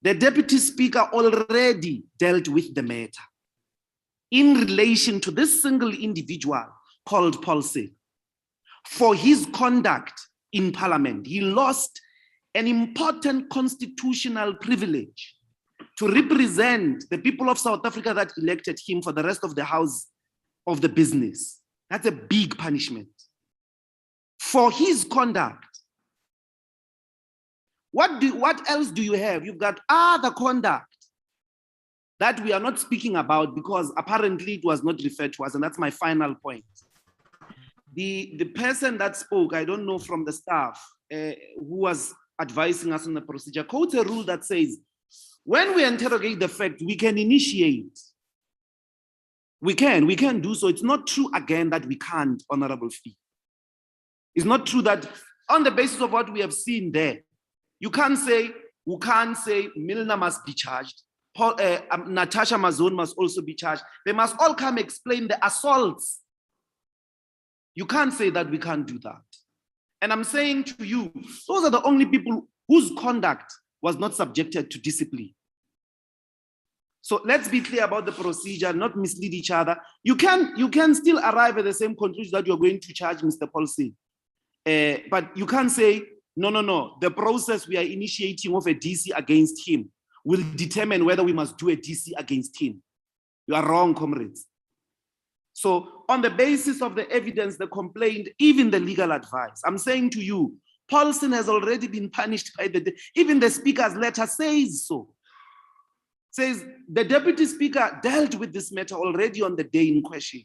The Deputy Speaker already dealt with the matter in relation to this single individual called Paulson. For his conduct in Parliament, he lost an important constitutional privilege to represent the people of South Africa that elected him for the rest of the house of the business. That's a big punishment. For his conduct, what else do you have? You've got other conduct that we are not speaking about because apparently it was not referred to us, and that's my final point. The person that spoke, I don't know, from the staff who was advising us on the procedure, quotes a rule that says, when we interrogate the fact, we can initiate. We can do so. It's not true, again, that we can't, Honorable Fee. It's not true that on the basis of what we have seen there, we can't say Milner must be charged, Natasha Mazon must also be charged. They must all come explain the assaults. You can't say that we can't do that. And I'm saying to you, those are the only people whose conduct was not subjected to discipline. So let's be clear about the procedure, not mislead each other. You can still arrive at the same conclusion that you're going to charge Mr. Paulson. But you can't say, no, the process we are initiating of a DC against him will determine whether we must do a DC against him. You are wrong, comrades. So on the basis of the evidence, the complaint, even the legal advice, I'm saying to you, Paulson has already been punished by even the Speaker's letter says so. Says the Deputy Speaker dealt with this matter already on the day in question.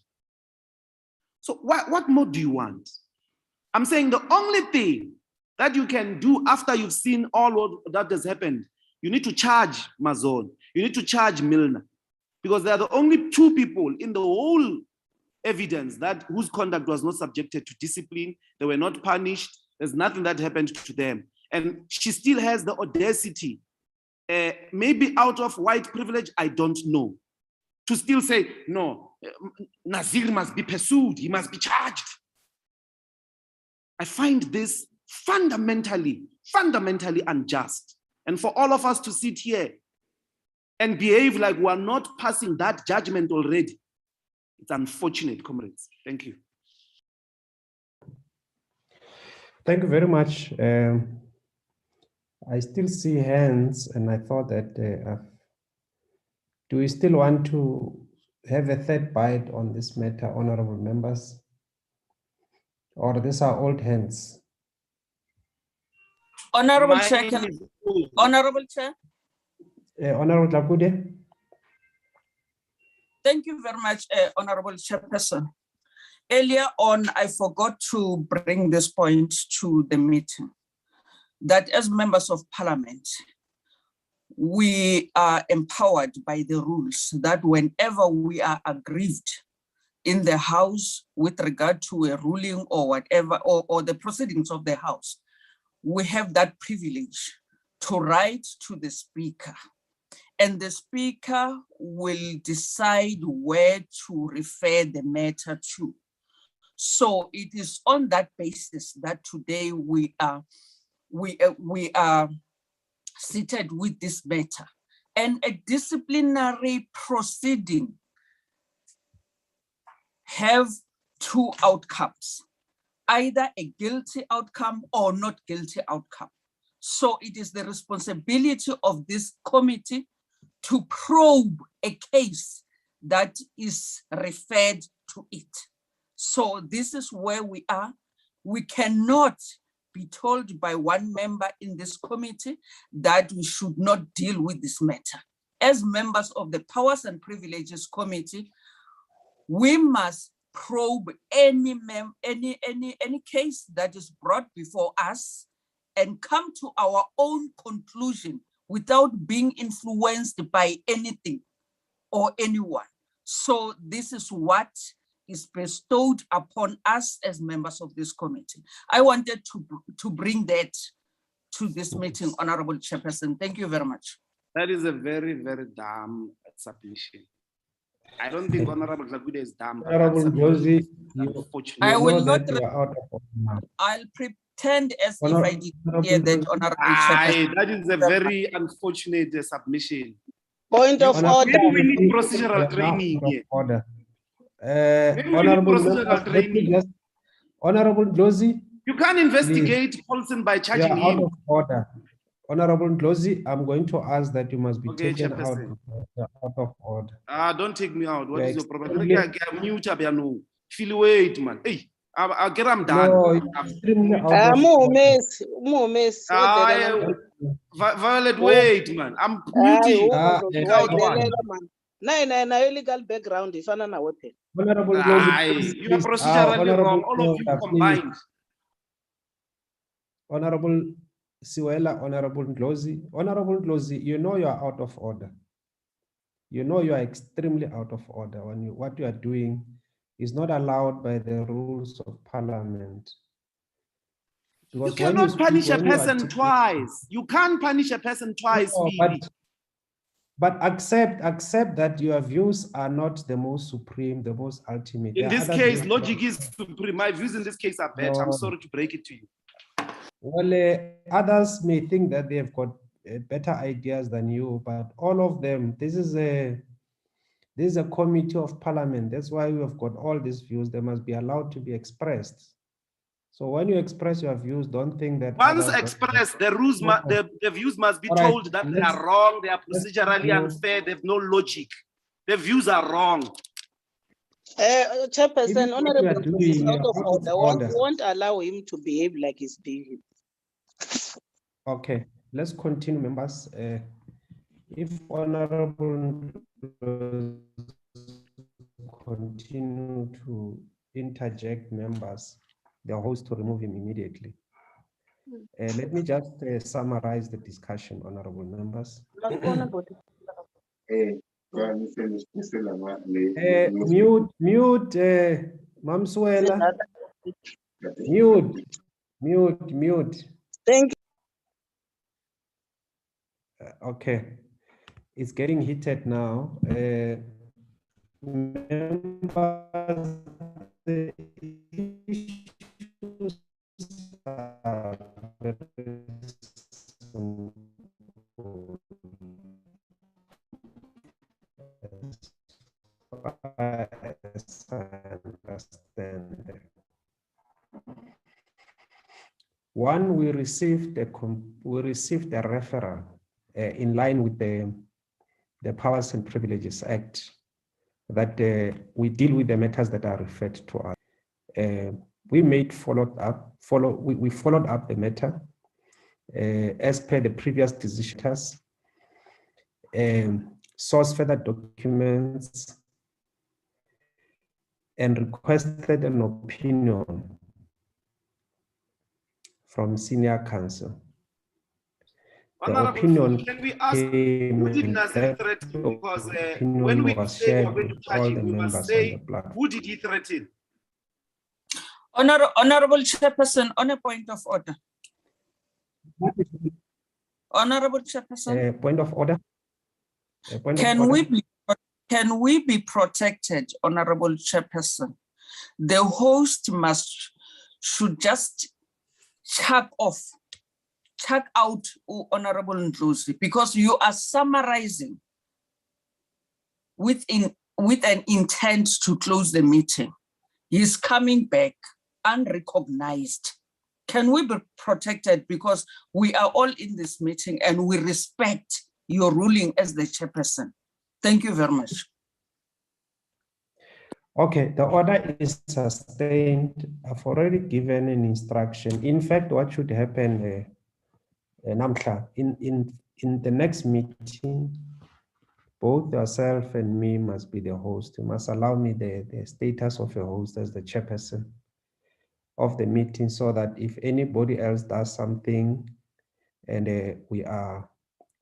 So what more do you want? I'm saying the only thing that you can do after you've seen all that has happened, you need to charge Mazon, you need to charge Milner, because they are the only two people in the whole evidence whose conduct was not subjected to discipline. They were not punished. There's nothing that happened to them. And she still has the audacity, maybe out of white privilege, I don't know, to still say, no, Nazir must be pursued, he must be charged. I find this fundamentally unjust. And for all of us to sit here and behave like we're not passing that judgment already, it's unfortunate, comrades. Thank you. Thank you very much. I still see hands, and I thought that, do we still want to have a third bite on this matter, honorable members? Or these are old hands? Honorable Chair, Honorable Chair. Honorable Tlakude. Thank you very much, Honorable Chairperson. Earlier on, I forgot to bring this point to the meeting, that as members of Parliament, we are empowered by the rules that whenever we are aggrieved in the House with regard to a ruling or whatever, or the proceedings of the House, we have that privilege to write to the Speaker, and the Speaker will decide where to refer the matter to. So it is on that basis that today we are seated with this matter, and a disciplinary proceeding have two outcomes, either a guilty outcome or not guilty outcome. So it is the responsibility of this committee to probe a case that is referred to it. So this is where we are. We cannot be told by one member in this committee that we should not deal with this matter. As members of the Powers and Privileges Committee, we must probe any case that is brought before us and come to our own conclusion without being influenced by anything or anyone. So this is what is bestowed upon us as members of this committee. I wanted to bring that to this meeting, Honorable Chairperson. Thank you very much. That is a very, very dumb submission. I don't think Honorable Zagude is dumb. Honorable Josie, I will not. you are out of order. I'll pretend as if I did hear that, Honorable Chairperson. That is a very unfortunate submission. Point of order. Maybe we need procedural training here. Order. Honorable Honorable Josie, you can't investigate Paulson by charging out him. of order. Honorable Josie, I'm going to ask that you must be taken Chairperson. out of order. Don't take me out. What Yeah, is your problem? extremely- Mute up, no. Feel wait, man. Hey, I'll get him done. No, extremely out of order. Violet, wait, man. I'm muting. Illegal background. Honorable You are procedurally wrong. All of you combined. Honorable Siwela, Honorable Ndlozi, you know you are out of order. You know you are extremely out of order. What you are doing is not allowed by the rules of Parliament. You cannot punish a person twice. You can't punish a person twice. But accept that your views are not the most supreme, the most ultimate. In this case, logic is supreme. My views in this case are better. I'm sorry to break it to you. Well, others may think that they have got better ideas than you, but all of them, this is a committee of Parliament. That's why we have got all these views. They must be allowed to be expressed. So when you express your views, don't think that once expressed, the views must be told that they are wrong, they are procedurally unfair, they have no logic. The views are wrong. Chairperson, Honorable is out of order. Won't allow him to behave like he's behaving. Okay, let's continue, members. If Honorable continue to interject members, the host to remove him immediately. Let me just summarize the discussion, honorable members. Mute, Mamsuela. Mute. Thank you. Okay, it's getting heated now. Members, the issues are very simple. As I understand them. One, we received a referral in line with the Powers and Privileges Act that we deal with the matters that are referred to us. We followed up the matter as per the previous decisions, source further documents, and requested an opinion from senior counsel. Honorable, can we ask who did Nazir threaten? Because when we say we're going to charge him, we must say who did he threaten? Honorable Chairperson, on a point of order. Honorable Chairperson. Point of order. Can we be protected, Honorable Chairperson? The host should just check out Honorable Ndlozi, because you are summarizing with an intent to close the meeting. He's coming back unrecognized. Can we be protected, because we are all in this meeting and we respect your ruling as the chairperson? Thank you very much. Okay, the order is sustained. I've already given an instruction. In fact, what should happen, Namkha, in the next meeting, both yourself and me must be the host. You must allow me the status of a host as the chairperson of the meeting, so that if anybody else does something and we are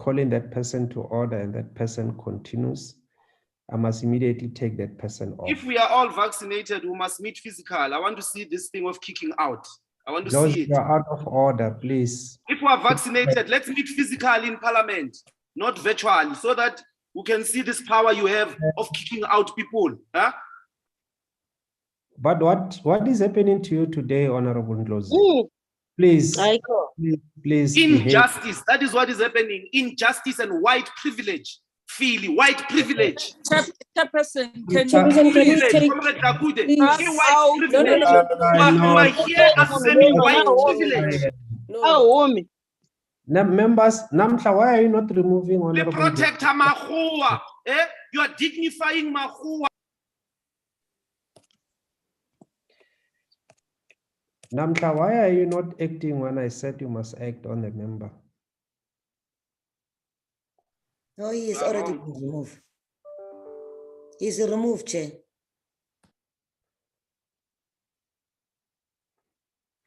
calling that person to order and that person continues, I must immediately take that person off. If we are all vaccinated, we must meet physical. I want to see this thing of kicking out. I want to Those see it. who are out of order, please. If we are vaccinated, let's meet physical in parliament, not virtually, so that we can see this power you have of kicking out people. Huh? But what is happening to you today, Honorable Ndlozi? Please, please behave. Injustice. That is what is happening. Injustice and white privilege. Feely, white privilege. Chairperson, can you take Comrade Dakude, please white privilege. No, Here are semi-white privilege. Oh, members, Namhla, why are you not removing The Honorable protector Mahua. You are dignifying Mahua. Namhla, why are you not acting when I said you must act on the member? No, he is already been removed. He's removed, Chair.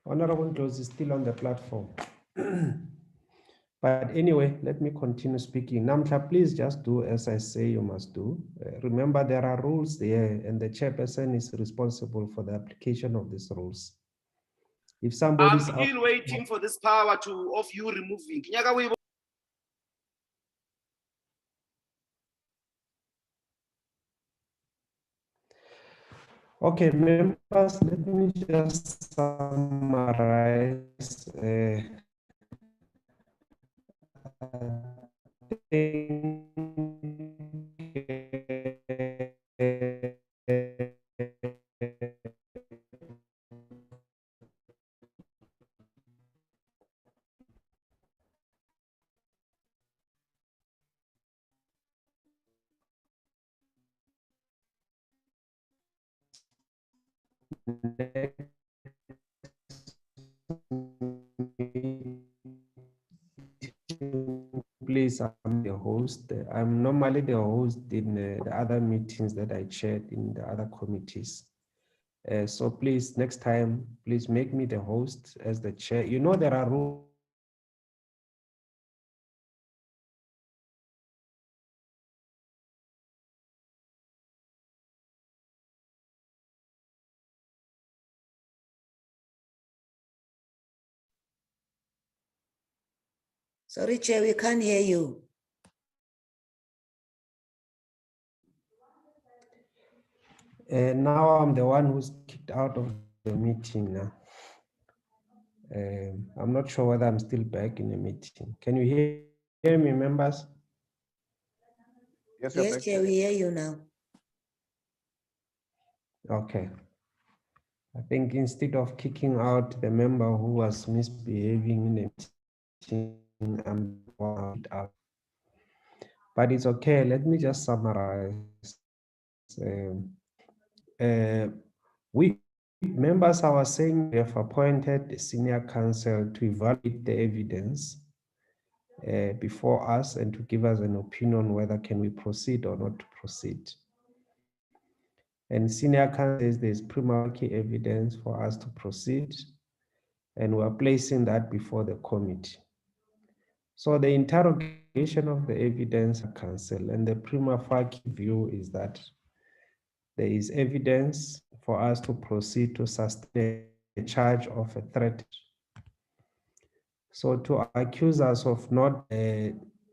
Honorable Ndlozi is still on the platform. But anyway, let me continue speaking. Namhla, please just do as I say you must do. Remember, there are rules there, and the chairperson is responsible for the application of these rules. If somebody I'm is still waiting for this power of you removing. Okay, members, let me just summarize. Please, I'm the host. I'm normally the host in the other meetings that I chaired in the other committees. So please, next time, please make me the host as the chair. You know, there are rules. Sorry, Chair, we can't hear you. Now I'm the one who's kicked out of the meeting now. I'm not sure whether I'm still back in the meeting. Can you hear me, members? Yes, Yes, Chair, we hear you now. Okay. I think instead of kicking out the member who was misbehaving in the meeting, I'm out. But it's okay. Let me just summarize. We members, I was saying, we have appointed a senior counsel to evaluate the evidence before us and to give us an opinion whether can we proceed or not to proceed. And senior counsel says there's prima facie evidence for us to proceed, and we're placing that before the committee. So the interrogation of the evidence counsel and the prima facie view is that there is evidence for us to proceed to sustain a charge of a threat. So to accuse us of not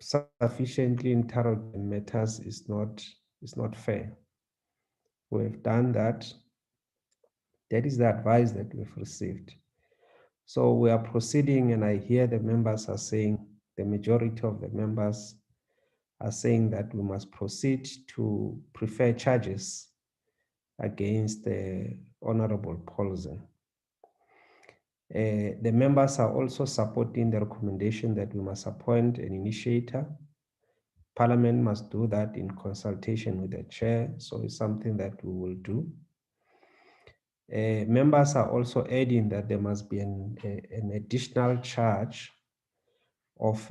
sufficiently interrogating matters is not fair. We have done that. That is the advice that we've received. So we are proceeding, and I hear the members are saying, the majority of the members are saying that we must proceed to prefer charges against the Honorable Paulsen. The members are also supporting the recommendation that we must appoint an initiator. Parliament must do that in consultation with the chair, so it's something that we will do. Members are also adding that there must be an additional charge of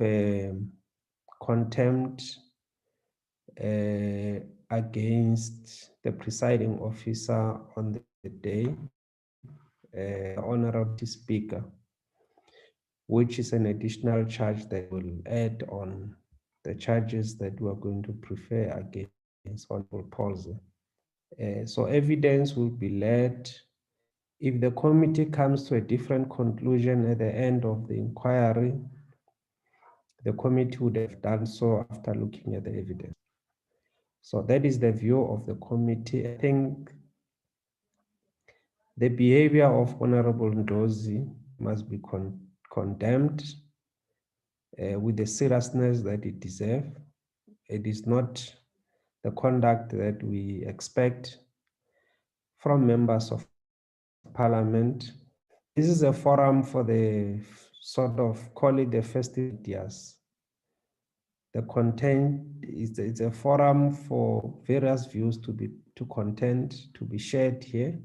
contempt against the presiding officer on the day, Honorable Speaker, which is an additional charge that will add on the charges that we are going to prefer against Honorable Paulsen. So evidence will be led. If the committee comes to a different conclusion at the end of the inquiry, the committee would have done so after looking at the evidence. So that is the view of the committee. I think the behavior of Honorable Ndlozi must be condemned with the seriousness that it deserves. It is not the conduct that we expect from members of Parliament. This is a forum for the sort of, call it the festive ideas. The content is it's a forum for various views to be to be shared here.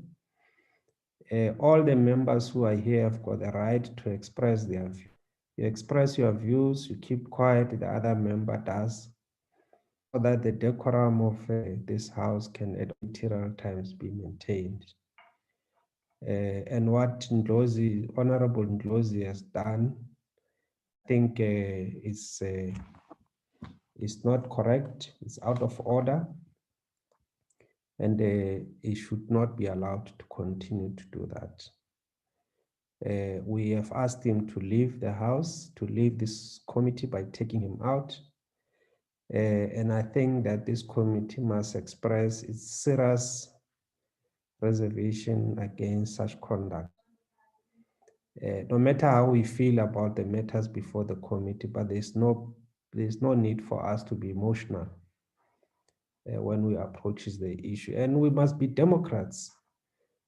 All the members who are here have got the right to express their view. You express your views, you keep quiet, the other member does, so that the decorum of this house can at material times be maintained. And what Ndlozi, Honorable Ndlozi has done, I think is not correct, it's out of order, and it should not be allowed to continue to do that. We have asked him to leave the house, to leave this committee by taking him out. And I think that this committee must express its serious reservation against such conduct. No matter how we feel about the matters before the committee, but there's no need for us to be emotional when we approach the issue. And we must be Democrats,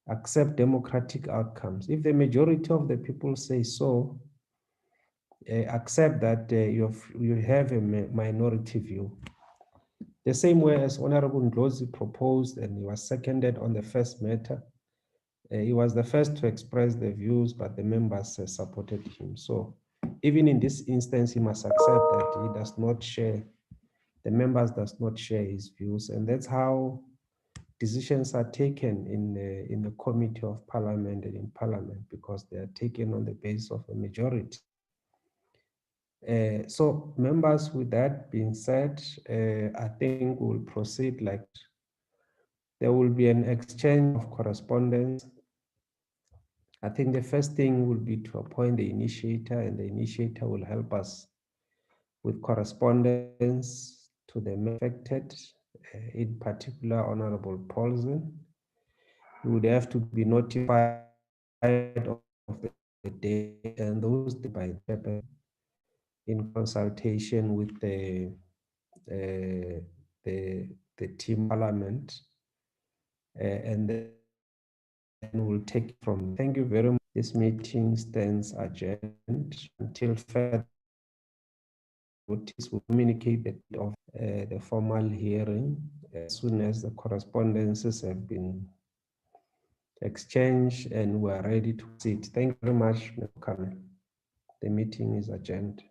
accept democratic outcomes. If the majority of the people say so, accept that you have a minority view. The same way as Honorable Ndlozi proposed, and he was seconded on the first matter. He was the first to express the views, but the members supported him. So even in this instance, he must accept that he does not share, the members does not share his views. And that's how decisions are taken in the Committee of Parliament and in Parliament, because they are taken on the basis of a majority. So members, with that being said, I think we'll proceed like there will be an exchange of correspondence. I think the first thing will be to appoint the initiator, and the initiator will help us with correspondence to the affected, in particular Honorable Paulsen. You would have to be notified of the day, and those by the in consultation with the team Parliament, and then we'll take it from. Thank you very much. This meeting stands adjourned until further notice. Will communicate the date of the formal hearing as soon as the correspondences have been exchanged and we are ready to proceed. Thank you very much, Mr. Kamel. The meeting is adjourned.